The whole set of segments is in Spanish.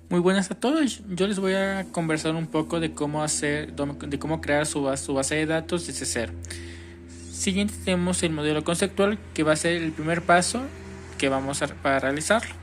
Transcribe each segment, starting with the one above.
Muy buenas a todos. Yo les voy a conversar un poco de cómo crear su base de datos desde cero. Siguiente tenemos el modelo conceptual, que va a ser el primer paso que para realizarlo.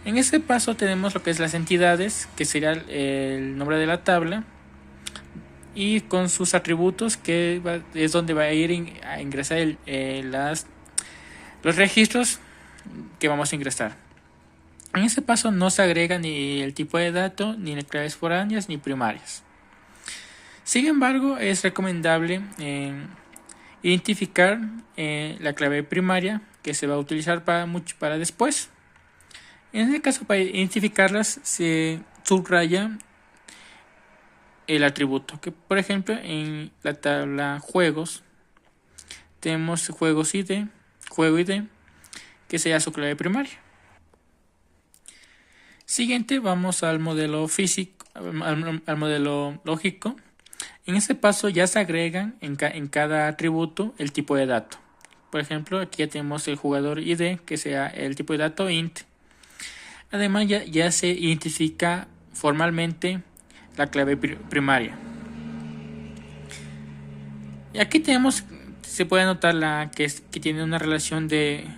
En este paso tenemos lo que es las entidades, que sería el nombre de la tabla, y con sus atributos, es donde va a ir a ingresar los registros que vamos a ingresar. En este paso no se agrega ni el tipo de dato, ni las claves foráneas, ni primarias. Sin embargo, es recomendable identificar la clave primaria que se va a utilizar para después. En este caso, para identificarlas, se subraya el atributo, que por ejemplo en la tabla juegos tenemos juego ID, que sería su clave primaria. Siguiente, vamos al modelo físico, al modelo lógico. En este paso ya se agregan en cada atributo el tipo de dato. Por ejemplo, aquí ya tenemos el jugador ID, que sea el tipo de dato int. Además, ya se identifica formalmente la clave primaria. Y aquí se puede notar que tiene una relación de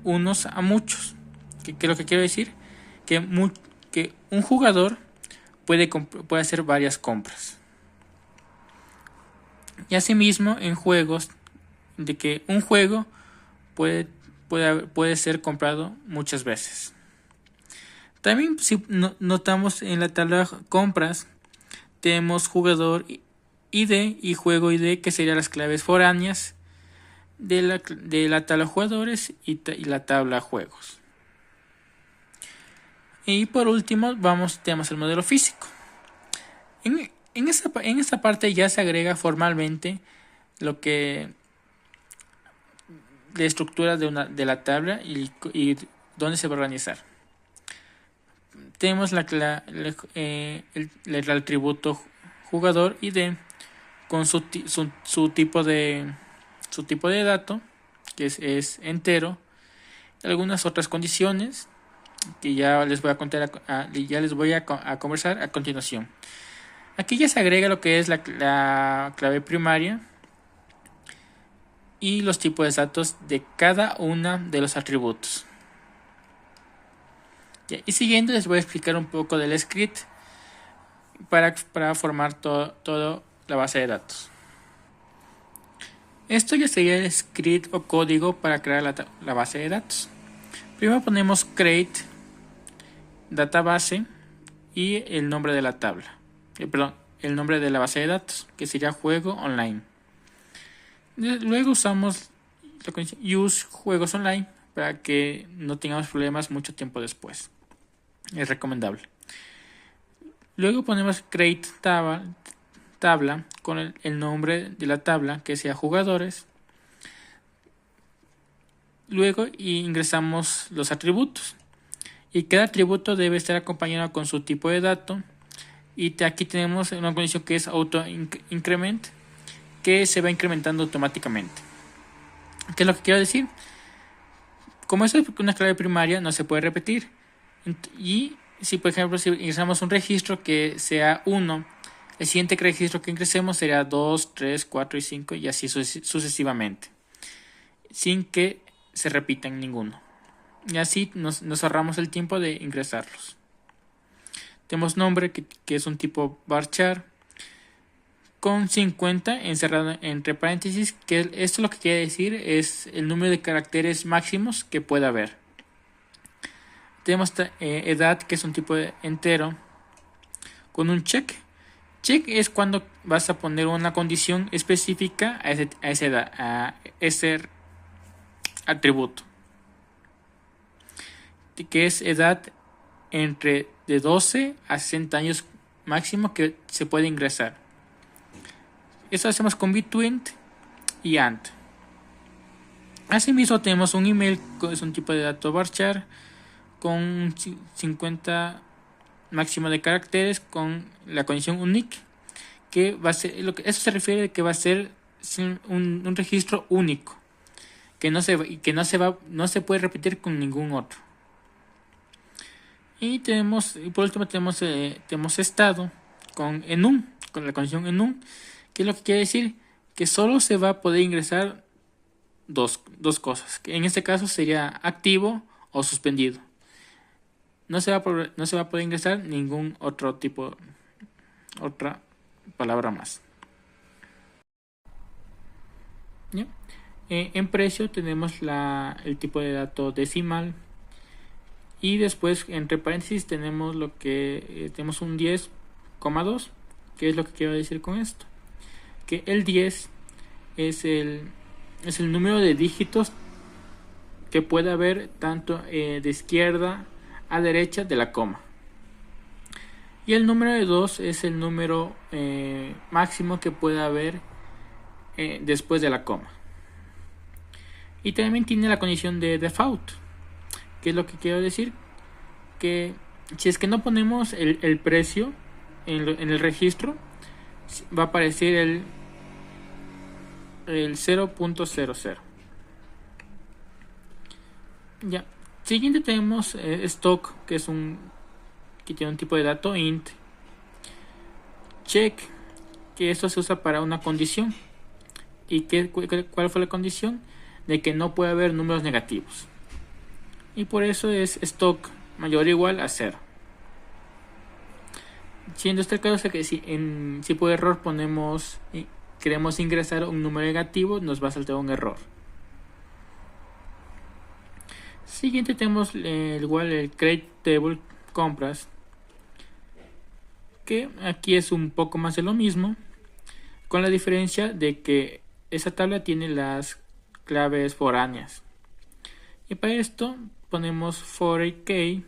unos a muchos. ¿Qué es lo que quiero decir? Que un jugador puede hacer varias compras. Y asimismo en juegos, de que un juego puede ser comprado muchas veces. También, si notamos en la tabla compras, tenemos jugador ID y juego ID, que serían las claves foráneas de la tabla jugadores y la tabla juegos. Y por último tenemos el modelo físico. En esta parte ya se agrega formalmente lo que la estructura de la tabla y dónde se va a organizar. Tenemos el atributo jugador ID con su tipo de dato, que es entero, algunas otras condiciones que ya les voy a contar a conversar a continuación. Aquí ya se agrega lo que es la clave primaria y los tipos de datos de cada uno de los atributos. Y siguiendo les voy a explicar un poco del script para formar toda la base de datos. Esto ya sería el script o código para crear la base de datos. Primero ponemos create database y el nombre de la tabla. El nombre de la base de datos, que sería juego online. Luego usamos la condición use juegos online para que no tengamos problemas mucho tiempo después. Es recomendable. Luego ponemos create tabla con el nombre de la tabla, que sea jugadores. Luego ingresamos los atributos. Y cada atributo debe estar acompañado con su tipo de dato. Y aquí tenemos una condición que es auto increment, que se va incrementando automáticamente. ¿Qué es lo que quiero decir? Como eso es una clave primaria, no se puede repetir. Y si por ejemplo si ingresamos un registro que sea 1, el siguiente registro que ingresemos será 2, 3, 4 y 5 y así sucesivamente, sin que se repitan ninguno. Y así nos ahorramos el tiempo de ingresarlos. Tenemos nombre, que es un tipo varchar con 50 encerrado entre paréntesis, que esto lo que quiere decir es el número de caracteres máximos que pueda haber. Tenemos edad, que es un tipo de entero con un check. Check es cuando vas a poner una condición específica a ese atributo, que es edad entre de 12 a 60 años máximo que se puede ingresar. Eso hacemos con between y and. Asimismo tenemos un email, que es un tipo de dato varchar con 50 máximo de caracteres con la condición unique, que va a ser eso se refiere a que va a ser un registro único, que no se puede repetir con ningún otro. Y por último tenemos estado con enum, con la condición enum, que es lo que quiere decir que solo se va a poder ingresar dos cosas, que en este caso sería activo o suspendido. No se va a poder ingresar ningún otra palabra más. ¿Ya? En precio tenemos el tipo de dato decimal, y después entre paréntesis tenemos tenemos un 10,2. ¿Qué es lo que quiero decir con esto? Que el 10 es el número de dígitos que puede haber tanto de izquierda a derecha de la coma. Y el número de 2 es el número máximo que puede haber después de la coma. Y también tiene la condición de default. ¿Qué es lo que quiero decir? Que si es que no ponemos el precio en el registro, va a aparecer el 0.00. Ya. Siguiente tenemos stock, que tiene un tipo de dato int. Check, que esto se usa para una condición. ¿Y cuál fue la condición? De que no puede haber números negativos. Y por eso es stock mayor o igual a 0. Siendo este caso que si en tipo de error queremos ingresar un número negativo, nos va a saltar un error. Siguiente tenemos igual el create table compras, que aquí es un poco más de lo mismo, con la diferencia de que esa tabla tiene las claves foráneas. Y para esto ponemos for k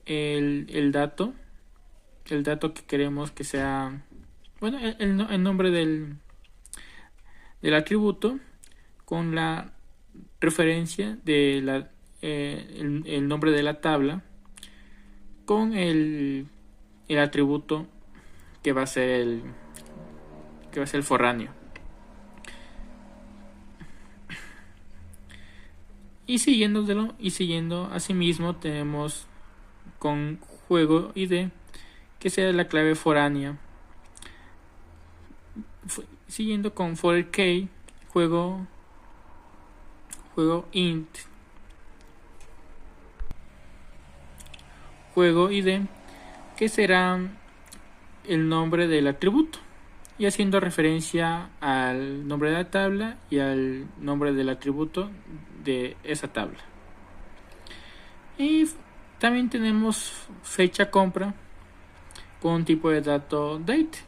el dato que queremos que sea, bueno, el nombre del atributo con la referencia de el nombre de la tabla con el atributo que va a ser el foráneo. Y siguiendo asimismo tenemos con juego id, que sea la clave foránea. Siguiendo con for k, juego int, juego id, que será el nombre del atributo, y haciendo referencia al nombre de la tabla y al nombre del atributo de esa tabla. Y también tenemos fecha compra con un tipo de dato date,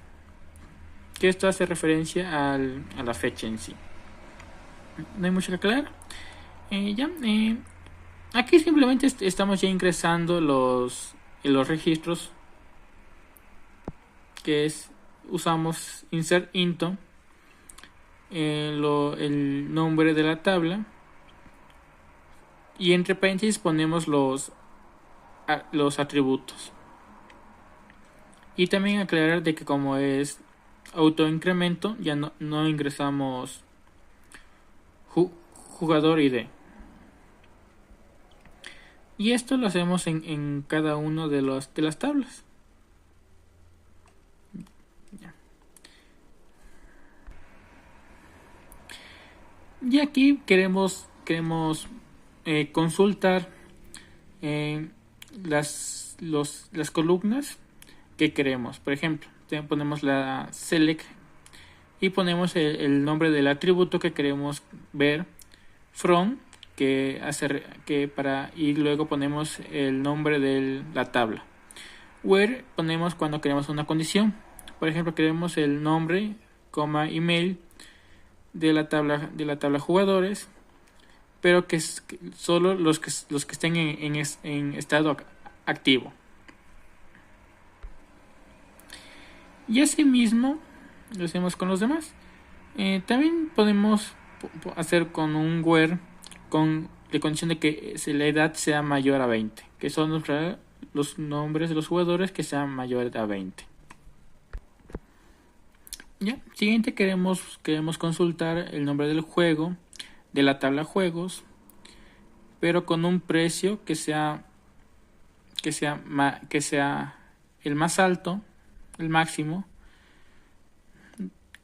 que esto hace referencia a la fecha en sí. No hay mucho que aclarar. Aquí simplemente estamos ya ingresando los registros, que usamos insert into, el nombre de la tabla, y entre paréntesis ponemos los atributos. Y también aclarar de que como es autoincremento, ya no ingresamos jugador ID. Y esto lo hacemos en cada uno de las tablas. Y aquí queremos consultar las columnas que queremos. Por ejemplo, ponemos la select y ponemos el nombre del atributo que queremos ver, from, y luego ponemos el nombre de la tabla. Where ponemos cuando queremos una condición. Por ejemplo, queremos el nombre, email de la tabla jugadores, pero que solo los que estén en estado activo. Y asimismo lo hacemos con los demás. También podemos hacer con un where con la condición de que la edad sea mayor a 20, que son los nombres de los jugadores que sean mayores a 20. Ya, siguiente queremos consultar el nombre del juego de la tabla juegos, pero con un precio que sea que sea el más alto, el máximo,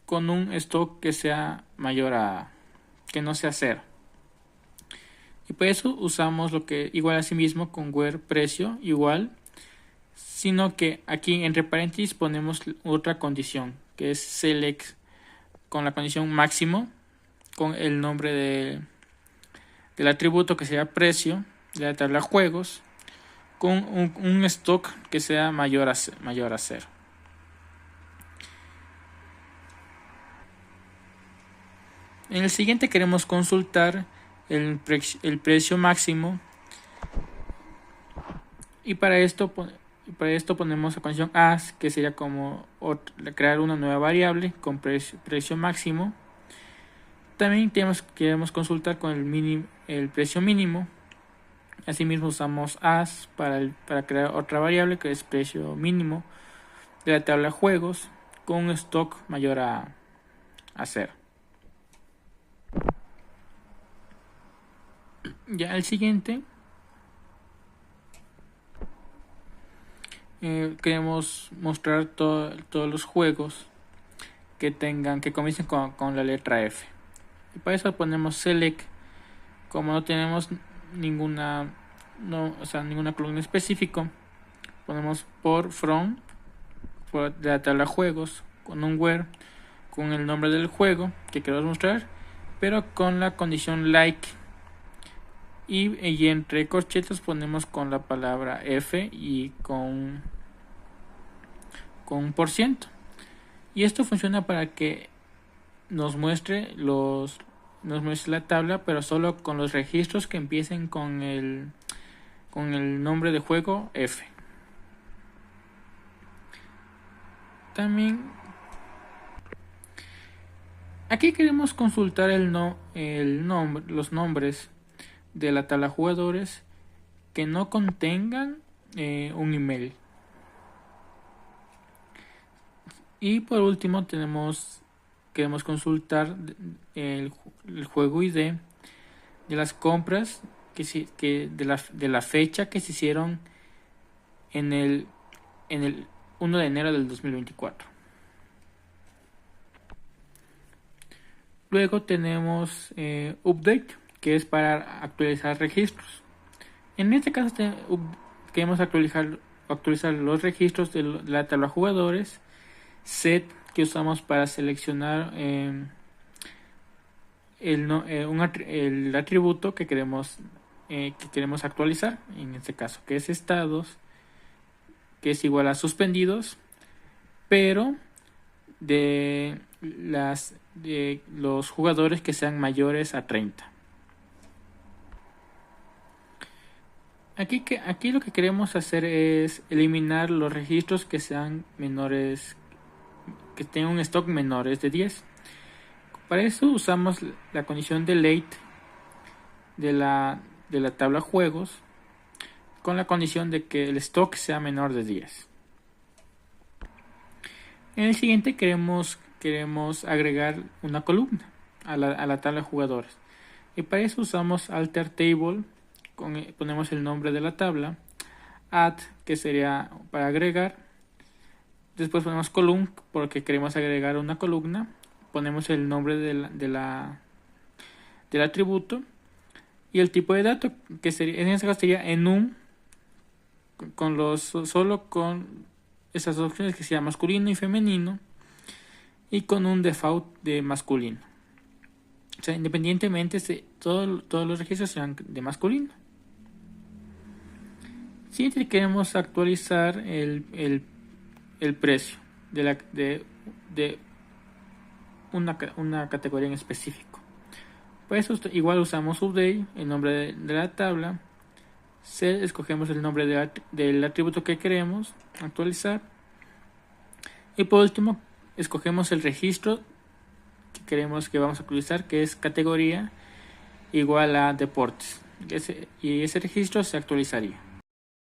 con un stock que sea mayor que no sea 0. Y por eso usamos lo que igual a sí mismo con where precio igual, sino que aquí entre paréntesis ponemos otra condición, que es select con la condición máximo, con el nombre del atributo que sea precio de la tabla juegos, con un stock que sea mayor a 0. En el siguiente queremos consultar el precio máximo, y para esto ponemos la condición as, que sería como crear una nueva variable con precio máximo. También queremos consultar con el precio mínimo. Asimismo usamos as para crear otra variable que es precio mínimo de la tabla juegos con un stock mayor a 0. Ya el siguiente queremos mostrar todos los juegos que comiencen con la letra F. Y para eso ponemos select. Como no tenemos ninguna columna específica, ponemos from de la tabla juegos con un where con el nombre del juego que queremos mostrar, pero con la condición like, y entre corchetes ponemos con la palabra F y con un %. Y esto funciona para que nos muestre la tabla, pero solo con los registros que empiecen con el nombre de juego F. También aquí queremos consultar los nombres de la tabla jugadores que no contengan un email. Y por último queremos consultar el juego ID de las compras de la fecha que se hicieron en el 1 de enero del 2024. Luego tenemos update, que es para actualizar registros. En este caso queremos actualizar los registros de la tabla jugadores. Set, que usamos para seleccionar el atributo que queremos actualizar, en este caso que es estados, que es igual a suspendidos, pero de los jugadores que sean mayores a 30. Aquí lo que queremos hacer es eliminar los registros que sean menores, que tengan un stock menores de 10. Para eso usamos la condición de late de la tabla juegos con la condición de que el stock sea menor de 10. En el siguiente queremos agregar una columna a la tabla de jugadores, y para eso usamos alter table, ponemos el nombre de la tabla, add, que sería para agregar, después ponemos column porque queremos agregar una columna, ponemos el nombre del atributo y el tipo de dato, que sería, en este caso sería enum, solo con esas opciones que sean masculino y femenino, y con un default de masculino. O sea, independientemente todos los registros sean de masculino. Siguiente, queremos actualizar el precio de una categoría en específico. Por eso igual usamos update, el nombre de la tabla, escogemos el nombre del atributo que queremos actualizar, y por último escogemos el registro que vamos a actualizar, que es categoría igual a deportes, y ese registro se actualizaría.